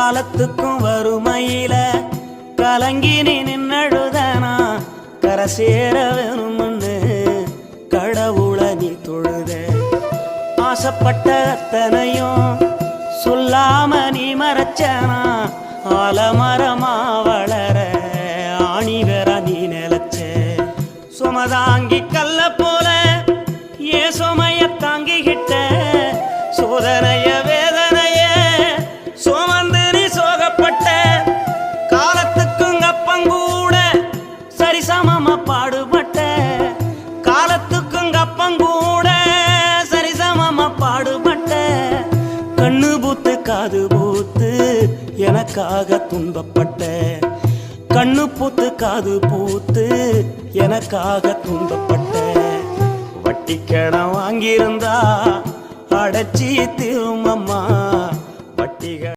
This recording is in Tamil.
காலத்துக்கும் வறுமையில கலங்கி நீ நின்னழுதனா கரை சேர வேணும்னு கடவுளை நீ தொழுத. ஆசைப்பட்ட அத்தனையும் சொல்லாம நீ மறைச்சனா ஆலமரமா வளர ஆணி வேற நீ நிலச்ச. சுமதாங்கி கல்ல போல ஏ சுமைய தாங்கிக்கிட்ட சோதனைய வேதனைய சுமந்து நீ சோகப்பட்ட. காலத்துக்கும் அப்பங்கூட சரிசமமா பாடுபட்ட. காலத்துக்கும் அப்பங்கூட சரிசமமா பாடுபட்ட. கண்ணு பூத்து காது பூத்து எனக்காக துன்பப்பட்ட. கண்ணு பூத்து காது பூத்து எனக்காக துன்பப்பட்ட. வட்டி கடன் வாங்கியிருந்தா அடைச்சி திரும்பம்மா வட்டிகள்